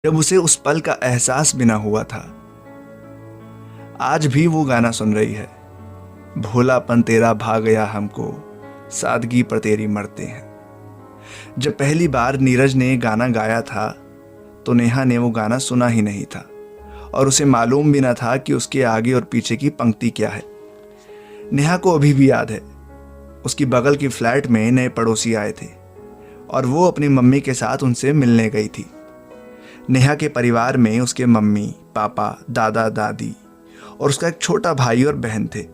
जब उसे उस पल का एहसास भी ना हुआ था। आज भी वो गाना सुन रही है। भोलापन तेरा भा गया हमको, सादगी पर तेरी मरते हैं। जब पहली बार नीरज ने गाना गाया था तो नेहा ने वो गाना सुना ही नहीं था और उसे मालूम भी ना था कि उसके आगे और पीछे की पंक्ति क्या है। नेहा को अभी भी याद है, उसकी बगल की फ्लैट में नए पड़ोसी आए थे और वो अपनी मम्मी के साथ उनसे मिलने गई थी। नेहा के परिवार में उसके मम्मी, पापा, दादा, दादी और उसका एक छोटा भाई और बहन थे।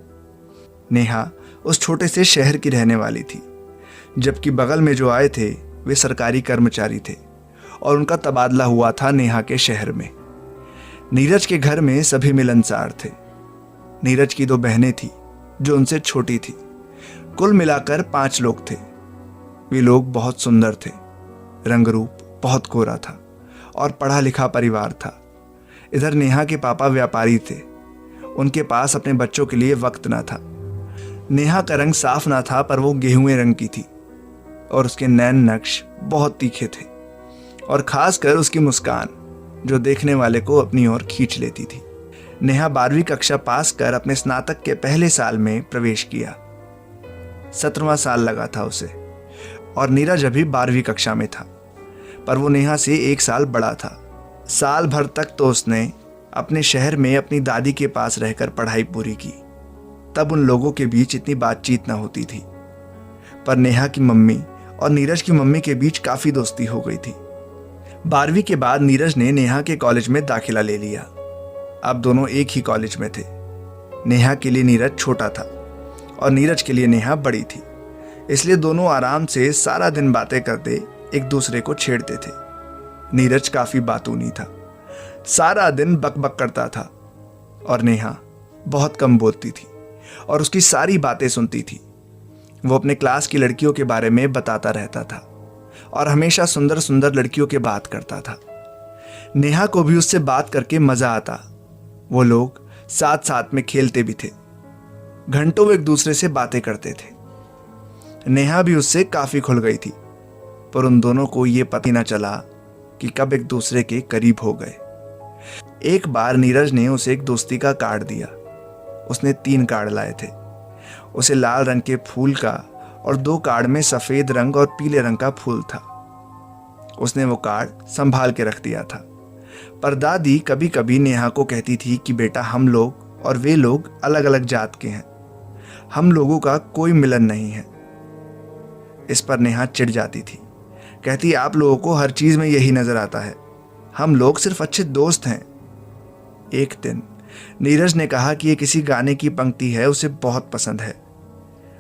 नेहा उस छोटे से शहर की रहने वाली थी, जबकि बगल में जो आए थे वे सरकारी कर्मचारी थे और उनका तबादला हुआ था नेहा के शहर में। नीरज के घर में सभी मिलनसार थे। नीरज की 2 बहनें थी जो उनसे छोटी थी। कुल मिलाकर 5 लोग थे। वे लोग बहुत सुंदर थे। रंग रूप बहुत गोरा था और पढ़ा लिखा परिवार था। इधर नेहा के पापा व्यापारी थे। उनके पास अपने बच्चों के लिए वक्त ना था। नेहा का रंग साफ ना था, पर वो गेहुए रंग की थी और उसके नैन नक्श बहुत तीखे थे और खासकर उसकी मुस्कान जो देखने वाले को अपनी ओर खींच लेती थी। नेहा 12वीं कक्षा पास कर अपने स्नातक के पहले साल में प्रवेश किया। 17वां साल लगा था उसे और नीरज अभी 12वीं कक्षा में था, पर वो नेहा से 1 साल बड़ा था। साल भर तक तो उसने अपने शहर में अपनी दादी के पास रहकर पढ़ाई पूरी की। तब उन लोगों के बीच इतनी बातचीत ना होती थी, पर नेहा की मम्मी और नीरज की मम्मी के बीच काफ़ी दोस्ती हो गई थी। 12वीं के बाद नीरज ने नेहा के कॉलेज में दाखिला ले लिया। अब दोनों एक ही कॉलेज में थे। नेहा के लिए नीरज छोटा था और नीरज के लिए नेहा बड़ी थी, इसलिए दोनों आराम से सारा दिन बातें करते एक दूसरे को छेड़ते थे। नीरज काफ़ी बातूनी था, सारा दिन बकबक करता था और नेहा बहुत कम बोलती थी और उसकी सारी बातें सुनती थी। वो अपने क्लास की लड़कियों के बारे में बताता रहता था और हमेशा सुंदर सुंदर लड़कियों के बात करता था। नेहा को भी उससे बात करके मजा आता। वो लोग साथ साथ में खेलते भी थे। घंटों एक दूसरे से बातें करते थे। नेहा भी उससे काफी खुल गई थी, पर उन दोनों को ये पता ही ना चला कि कब एक दूसरे के करीब हो गए। एक बार नीरज ने उसे एक दोस्ती का कार्ड दिया। उसने 3 कार्ड लाए थे। उसे लाल रंग के फूल का और 2 कार्ड में सफेद रंग और पीले रंग का फूल था। उसने वो कार्ड संभाल के रख दिया था, पर दादी कभी कभी नेहा को कहती थी कि बेटा, हम लोग और वे लोग अलग अलग जात के हैं, हम लोगों का कोई मिलन नहीं है। इस पर नेहा चिढ़ जाती थी, कहती आप लोगों को हर चीज में यही नजर आता है, हम लोग सिर्फ अच्छे दोस्त हैं। एक दिन नीरज ने कहा कि ये किसी गाने की पंक्ति है, उसे बहुत पसंद है।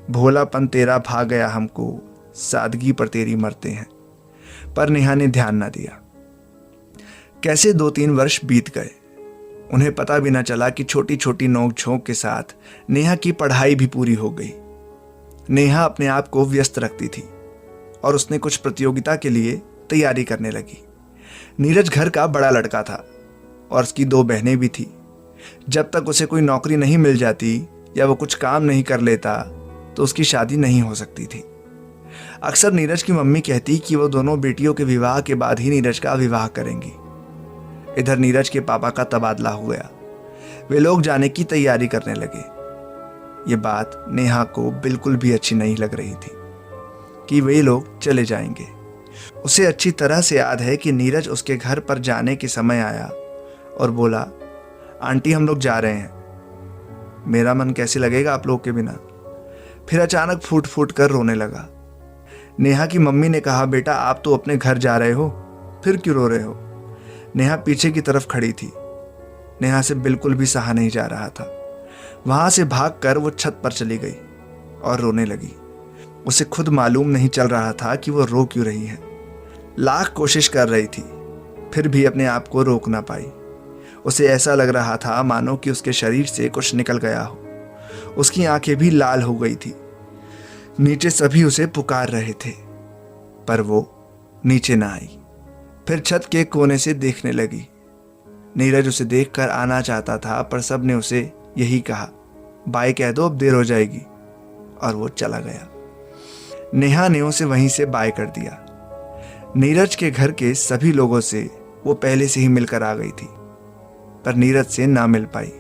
भोलापन तेरा भा गया हमको, सादगी पर तेरी मरते हैं। पर नेहा ने ध्यान ना दिया। कैसे 2-3 वर्ष बीत गए। उन्हें पता भी ना चला कि छोटी छोटी नोक झोंक के साथ नेहा की पढ़ाई भी पूरी हो गई। नेहा अपने आप को व्यस्त रखती थी और उसने कुछ प्रतियोगिता के लिए तैयारी करने लगी। नीरज घर का बड़ा लड़का था और उसकी 2 बहनें भी थी। जब तक उसे कोई नौकरी नहीं मिल जाती या वो कुछ काम नहीं कर लेता तो उसकी शादी नहीं हो सकती थी। अक्सर नीरज की मम्मी कहती कि वो दोनों बेटियों के विवाह के बाद ही नीरज का विवाह करेंगी। इधर नीरज के पापा का तबादला हो गया। वे लोग जाने की तैयारी करने लगे। ये बात नेहा को बिल्कुल भी अच्छी नहीं लग रही थी कि वे लोग चले जाएंगे। उसे अच्छी तरह से याद है कि नीरज उसके घर पर जाने के समय आया और बोला, आंटी हम लोग जा रहे हैं, मेरा मन कैसे लगेगा आप लोग के बिना। फिर अचानक फूट फूट कर रोने लगा। नेहा की मम्मी ने कहा, बेटा आप तो अपने घर जा रहे हो, फिर क्यों रो रहे हो। नेहा पीछे की तरफ खड़ी थी। नेहा से बिल्कुल भी सहा नहीं जा रहा था। वहां से भागकर वो छत पर चली गई और रोने लगी। उसे खुद मालूम नहीं चल रहा था कि वो रो क्यों रही है। लाख कोशिश कर रही थी, फिर भी अपने आप को रोक ना पाई। उसे ऐसा लग रहा था मानो कि उसके शरीर से कुछ निकल गया हो। उसकी आंखें भी लाल हो गई थी। नीचे सभी उसे पुकार रहे थे, पर वो नीचे ना आई। फिर छत के कोने से देखने लगी। नीरज उसे देखकर आना चाहता था, पर सब ने उसे यही कहा, बाय कह दो, अब देर हो जाएगी, और वो चला गया। नेहा ने उसे वहीं से बाय कर दिया। नीरज के घर के सभी लोगों से वो पहले से ही मिलकर आ गई थी, पर नीरज से ना मिल पाई।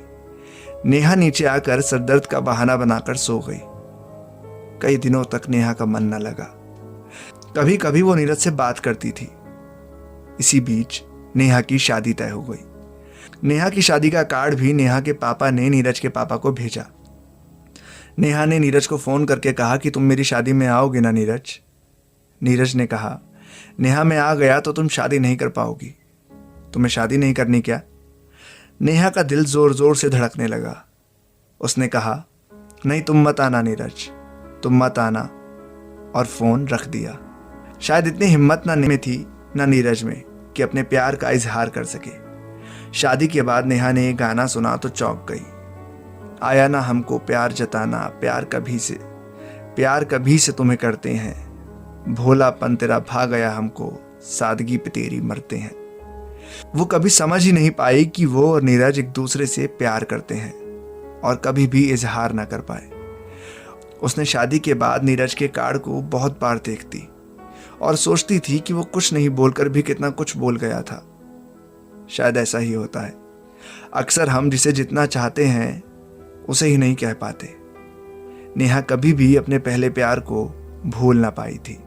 नेहा नीचे आकर सरदर्द का बहाना बनाकर सो गई। कई दिनों तक नेहा का मन न लगा। कभी कभी वो नीरज से बात करती थी। इसी बीच नेहा की शादी तय हो गई। नेहा की शादी का कार्ड भी नेहा के पापा ने नीरज के पापा को भेजा। नेहा ने नीरज को फोन करके कहा कि तुम मेरी शादी में आओगे ना नीरज। नीरज ने कहा, नेहा मैं आ गया तो तुम शादी नहीं कर पाओगी। तुम्हें शादी नहीं करनी क्या? नेहा का दिल जोर जोर से धड़कने लगा। उसने कहा, नहीं तुम मत आना नीरज, तुम मत आना, और फोन रख दिया। शायद इतनी हिम्मत ना में थी ना नीरज में कि अपने प्यार का इजहार कर सके। शादी के बाद नेहा ने एक गाना सुना तो चौंक गई। आया ना हमको प्यार जताना, प्यार कभी से तुम्हें करते हैं, भोलापन तेरा भा गया हमको, सादगी पे तेरी मरते हैं। वो कभी समझ ही नहीं पाई कि वो और नीरज एक दूसरे से प्यार करते हैं और कभी भी इजहार ना कर पाए। उसने शादी के बाद नीरज के कार्ड को बहुत बार देखती और सोचती थी कि वो कुछ नहीं बोलकर भी कितना कुछ बोल गया था। शायद ऐसा ही होता है, अक्सर हम जिसे जितना चाहते हैं उसे ही नहीं कह पाते। नेहा कभी भी अपने पहले प्यार को भूल ना पाई थी।